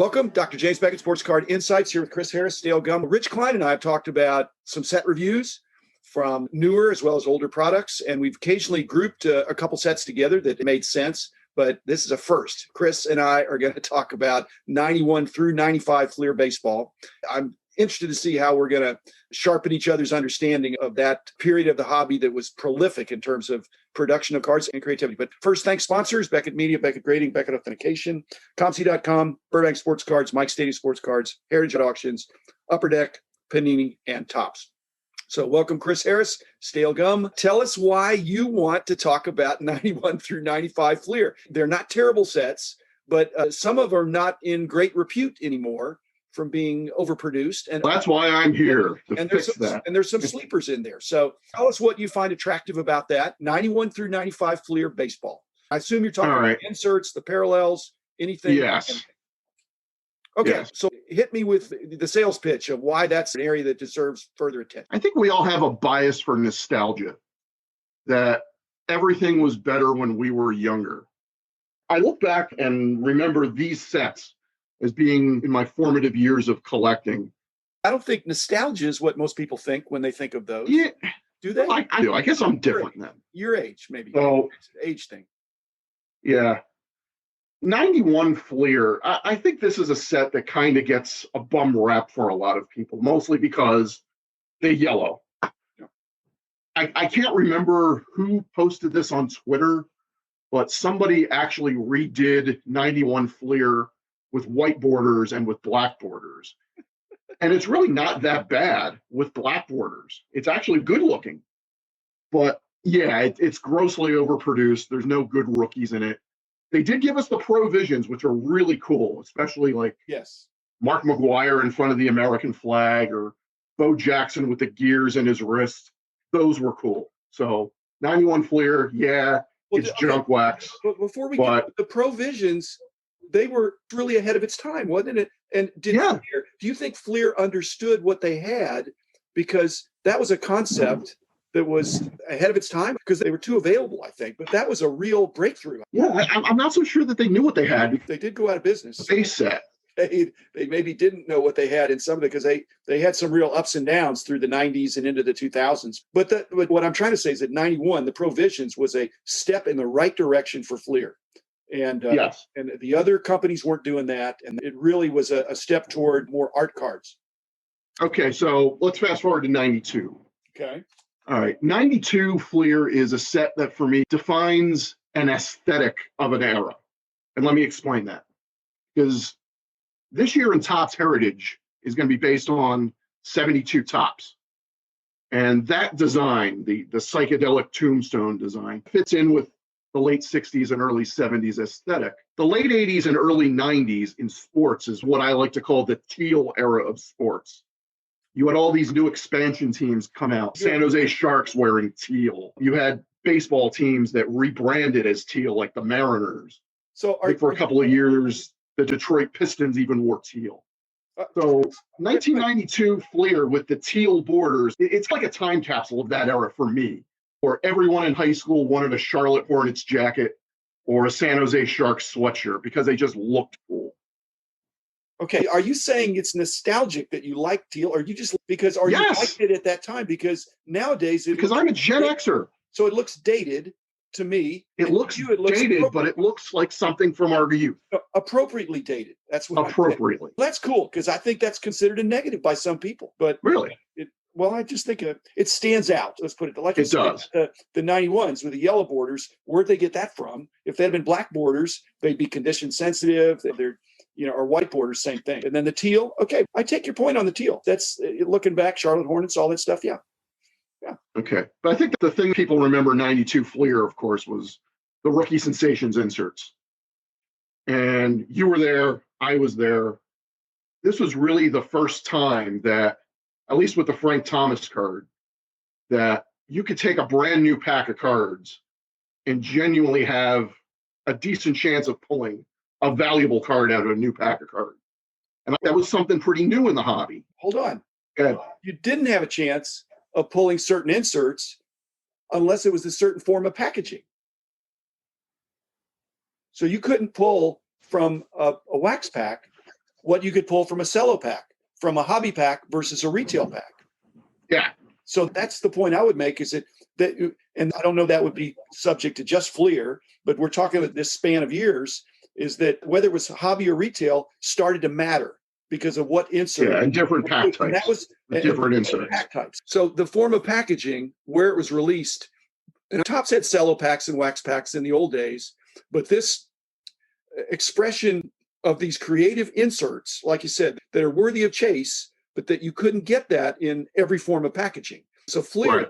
Welcome, Dr. James Beckett, Sports Card Insights, here with Chris Harris, Stale Gum. Rich Klein and I have talked about some set reviews from newer as well as older products, and we've occasionally grouped a couple sets together that made sense, but this is a first. Chris and I are going to talk about 91 through 95 Fleer baseball. I'm interested to see how we're going to sharpen each other's understanding of that period of the hobby that was prolific in terms of production of cards and creativity. But first, thanks sponsors, Beckett Media, Beckett Grading, Beckett Authentication, ComC.com, Burbank Sports Cards, Mike Stadium Sports Cards, Heritage Auctions, Upper Deck, Panini, and Topps. So welcome, Chris Harris, Stale Gum. Tell us why you want to talk about 91 through 95 Fleer. They're not terrible sets, but some of them are not in great repute anymore from being overproduced. And that's why I'm here to fix that. And there's some sleepers in there. So tell us what you find attractive about that 91 through 95 Fleer baseball. I assume you're talking about inserts, the parallels, anything. Yes. Okay, yes. So hit me with the sales pitch of why that's an area that deserves further attention. I think we all have a bias for nostalgia, that everything was better when we were younger. I look back and remember these sets as being in my formative years of collecting. I don't think nostalgia is what most people think when they think of those. Yeah. Do they? Well, I do. I guess I'm different then. Your age, maybe. So, age thing. Yeah. 91 Fleer. I think this is a set that kind of gets a bum rap for a lot of people, mostly because they're yellow. Yeah. I can't remember who posted this on Twitter, but somebody actually redid 91 Fleer with white borders and with black borders. And it's really not that bad with black borders. It's actually good looking. But yeah, it's grossly overproduced. There's no good rookies in it. They did give us the Pro Visions, which are really cool, especially like Mark McGuire in front of the American flag or Bo Jackson with the gears in his wrist. Those were cool. So 91 Fleer, it's junk wax. But before we get to the Pro Visions, they were really ahead of its time, wasn't it? And do you think Fleer understood what they had? Because that was a concept that was ahead of its time because they were too available, I think. But that was a real breakthrough. Yeah, I'm not so sure that they knew what they had. They did go out of business. Base set. They maybe didn't know what they had in some of it because they had some real ups and downs through the 90s and into the 2000s. But what I'm trying to say is that 91, the Pro Visions, was a step in the right direction for Fleer. And and the other companies weren't doing that. And it really was a step toward more art cards. Okay, so let's fast forward to 92. Okay. All right. 92 Fleer is a set that for me defines an aesthetic of an era. And let me explain that. Because this year in Topps Heritage is going to be based on 72 Topps. And that design, the psychedelic tombstone design, fits in with the late 60s and early 70s aesthetic. The late 80s and early 90s in sports is what I like to call the teal era of sports. You had all these new expansion teams come out. San Jose Sharks wearing teal. You had baseball teams that rebranded as teal, like the Mariners. So for a couple of years, the Detroit Pistons even wore teal. So 1992 Fleer with the teal borders, it's like a time capsule of that era for me, where everyone in high school wanted a Charlotte Hornets jacket or a San Jose Sharks sweatshirt because they just looked cool. Okay, are you saying it's nostalgic that you like teal, or you just because you liked it at that time? Because nowadays, because I'm a Gen Xer, so it looks dated to me. It looks dated, but it looks like something from our youth. Appropriately dated. That's what appropriately. That's cool because I think that's considered a negative by some people. But really, I just think it stands out. Let's put it like it does. The 91s with the yellow borders. Where'd they get that from? If they had been black borders, they'd be condition sensitive. They're or white borders, same thing. And then the teal, okay, I take your point on the teal. That's looking back, Charlotte Hornets, all that stuff, yeah. Okay, but I think the thing people remember 92 Fleer, of course, was the Rookie Sensations inserts. And you were there, I was there. This was really the first time that, at least with the Frank Thomas card, that you could take a brand new pack of cards and genuinely have a decent chance of pulling a valuable card out of a new pack of cards. And that was something pretty new in the hobby. Hold on. You didn't have a chance of pulling certain inserts unless it was a certain form of packaging. So you couldn't pull from a wax pack what you could pull from a cello pack, from a hobby pack versus a retail pack. Yeah. So that's the point I would make, is that, and I don't know that would be subject to just Fleer, but we're talking about this span of years, is that whether it was hobby or retail started to matter because of what insert. Yeah, and different pack types. And that was different inserts. Pack types. So the form of packaging, where it was released, and Topps had cello packs and wax packs in the old days, but this expression of these creative inserts, like you said, that are worthy of chase, but that you couldn't get that in every form of packaging. So Fleer, Right.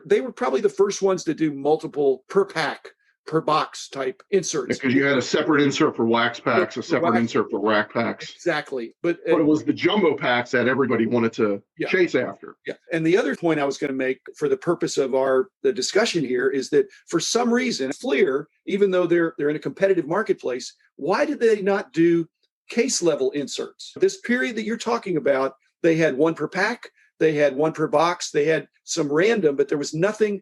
They were probably the first ones to do multiple per pack, per box type inserts. Because you had a separate insert for wax packs, a separate insert for rack packs. Exactly. But it was the jumbo packs that everybody wanted to chase after. Yeah. And the other point I was going to make for the purpose of the discussion here is that for some reason, Fleer, even though they're in a competitive marketplace, why did they not do case level inserts? This period that you're talking about, they had one per pack, they had one per box, they had some random, but there was nothing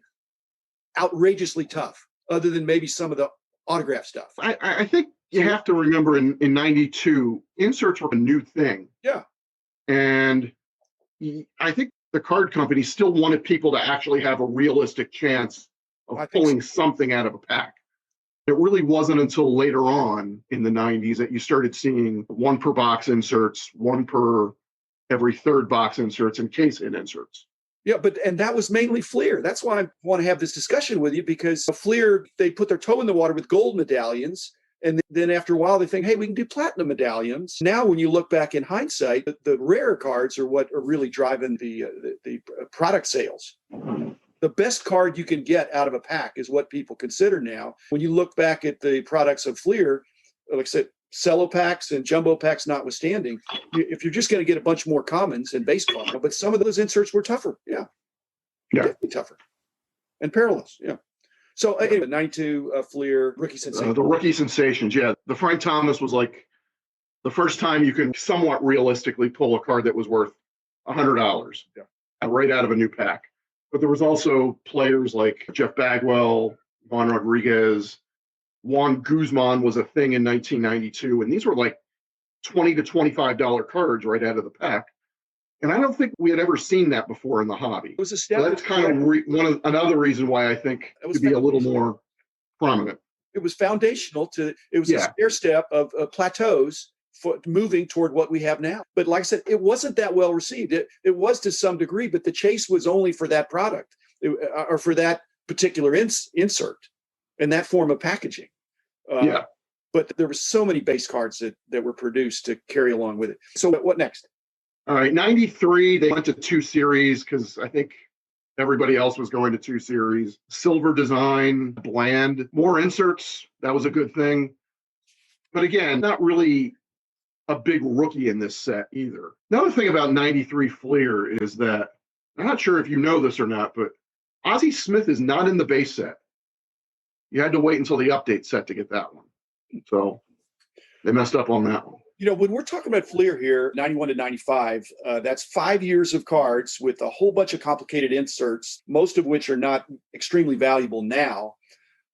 outrageously tough other than maybe some of the autograph stuff. I think you have to remember in 92, inserts were a new thing. Yeah. And I think the card companies still wanted people to actually have a realistic chance of pulling something out of a pack. It really wasn't until later on in the 90s that you started seeing one per box inserts, one per every third box inserts, and case hit inserts. Yeah, and that was mainly Fleer. That's why I want to have this discussion with you, because Fleer, they put their toe in the water with gold medallions. And then after a while, they think, hey, we can do platinum medallions. Now, when you look back in hindsight, the rarer cards are what are really driving the product sales. The best card you can get out of a pack is what people consider now. When you look back at the products of Fleer, like I said, cello packs and jumbo packs notwithstanding, if you're just going to get a bunch more commons and base cards, but some of those inserts were tougher. Yeah. Definitely tougher. And perilous. Yeah. So anyway, 92 Fleer, Rookie Sensation. The Rookie Sensations, yeah. The Frank Thomas was like the first time you can somewhat realistically pull a card that was worth $100 right out of a new pack. But there was also players like Jeff Bagwell, Juan Rodriguez, Juan Guzman was a thing in 1992, and these were like $20 to $25 cards right out of the pack. And I don't think we had ever seen that before in the hobby. It was a step. So that's kind of another reason why I think it to be a little more prominent. It was foundational to. It was a stair step of plateaus for moving toward what we have now. But like I said, it wasn't that well received. It was to some degree, but the chase was only for that product or for that particular insert and that form of packaging. But there were so many base cards that were produced to carry along with it. So what next? All right, 93, they went to 2 series because I think everybody else was going to 2 series. Silver design, bland, more inserts. That was a good thing. But again, not really a big rookie in this set either. Another thing about 93 Fleer is that, I'm not sure if you know this or not, but Ozzie Smith is not in the base set. You had to wait until the update set to get that one. So they messed up on that one. You know, when we're talking about Fleer here, 91 to 95, that's 5 years of cards with a whole bunch of complicated inserts, most of which are not extremely valuable now.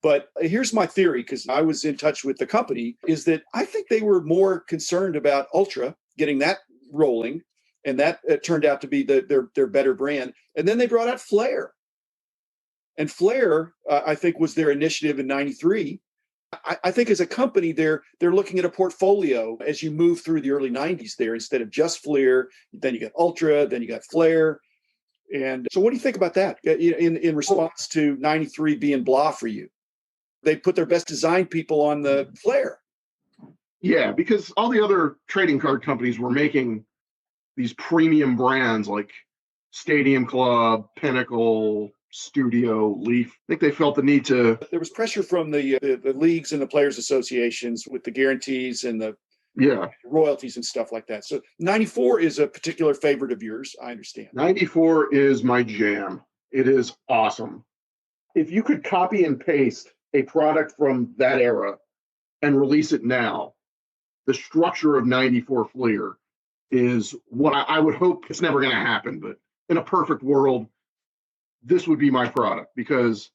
But here's my theory, because I was in touch with the company, is that I think they were more concerned about Ultra, getting that rolling, and that turned out to be their better brand. And then they brought out Flair. And Flair, I think, was their initiative in 93. I think as a company, they're looking at a portfolio as you move through the early 90s there, instead of just Fleer. Then you got Ultra, then you got Flair. And so what do you think about that in response to 93 being blah for you? They put their best design people on the Flair. Yeah, because all the other trading card companies were making these premium brands like Stadium Club, Pinnacle, Studio, Leaf. I think they felt the need to. There was pressure from the leagues and the players' associations with the guarantees and the royalties and stuff like that. So 94 is a particular favorite of yours, I understand. 94 is my jam. It is awesome. If you could copy and paste a product from that era and release it now, the structure of 94 Fleer is what I would hope. It's never going to happen, but in a perfect world, this would be my product, because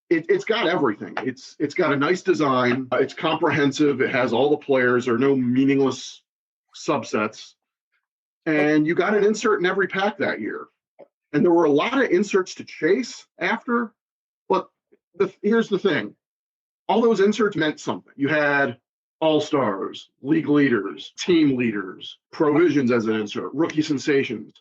it's got everything. It's got a nice design. It's comprehensive. It has all the players. There are no meaningless subsets, and you got an insert in every pack that year. And there were a lot of inserts to chase after, but here's the thing. All those inserts meant something. You had all-stars, league leaders, team leaders, provisions as an insert, rookie sensations.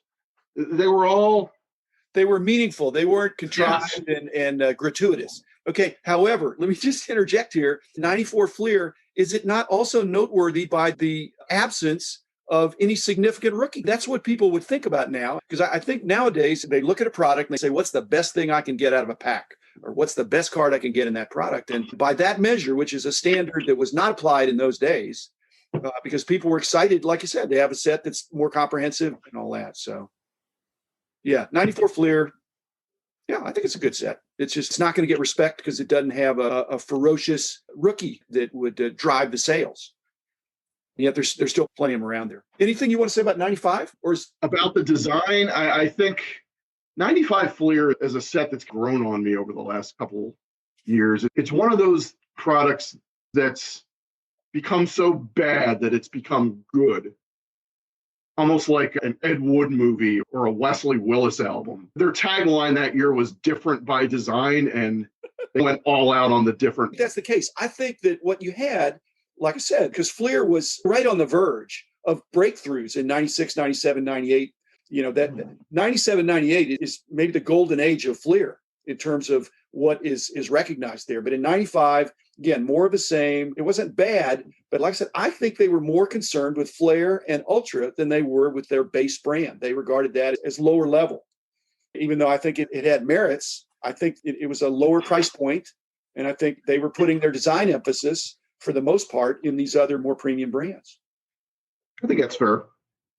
They were meaningful. They weren't contrived and gratuitous. Okay. However, let me just interject here. 94 Fleer, is it not also noteworthy by the absence of any significant rookie? That's what people would think about now, because I think nowadays they look at a product and they say, what's the best thing I can get out of a pack? Or what's the best card I can get in that product? And by that measure, which is a standard that was not applied in those days, because people were excited, like you said, they have a set that's more comprehensive and all that. So, yeah, 94 Fleer. Yeah, I think it's a good set. It's not going to get respect because it doesn't have a ferocious rookie that would drive the sales. Yet there's still plenty of them around there. Anything you want to say about 95? Or about the design? I think 95 Fleer is a set that's grown on me over the last couple years. It's one of those products that's become so bad that it's become good. Almost like an Ed Wood movie or a Wesley Willis album. Their tagline that year was different by design, and they went all out on the different. That's the case. I think that what you had, like I said, because Fleer was right on the verge of breakthroughs in 96, 97, 98. That 97, 98 is maybe the golden age of Fleer in terms of what is recognized there. But in 95, again, more of the same. It wasn't bad, but like I said, I think they were more concerned with Flair and Ultra than they were with their base brand. They regarded that as lower level. Even though I think it had merits, I think it was a lower price point, and I think they were putting their design emphasis, for the most part, in these other more premium brands. I think that's fair.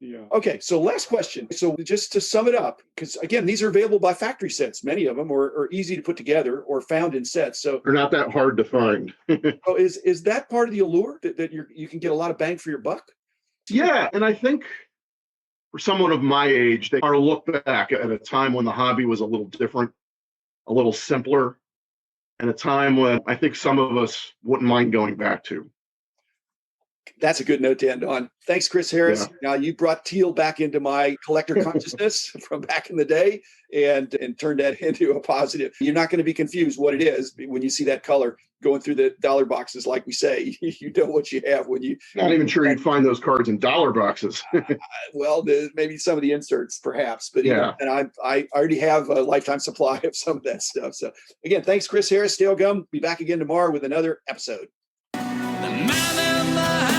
Yeah. Okay, so last question. So just to sum it up, because again, these are available by factory sets. Many of them are easy to put together or found in sets. So they're not that hard to find. So is that part of the allure that you can get a lot of bang for your buck? Yeah, and I think for someone of my age, they are to look back at a time when the hobby was a little different, a little simpler, and a time when I think some of us wouldn't mind going back to. That's a good note to end on. Thanks, Chris Harris. Yeah. Now, you brought teal back into my collector consciousness from back in the day and turned that into a positive. You're not going to be confused what it is when you see that color going through the dollar boxes. Like we say, you know what you have when you... Not even sure you'd find those cards in dollar boxes. Well, maybe some of the inserts, perhaps. But yeah. And I already have a lifetime supply of some of that stuff. So again, thanks, Chris Harris. Stale Gum. Be back again tomorrow with another episode. The man in the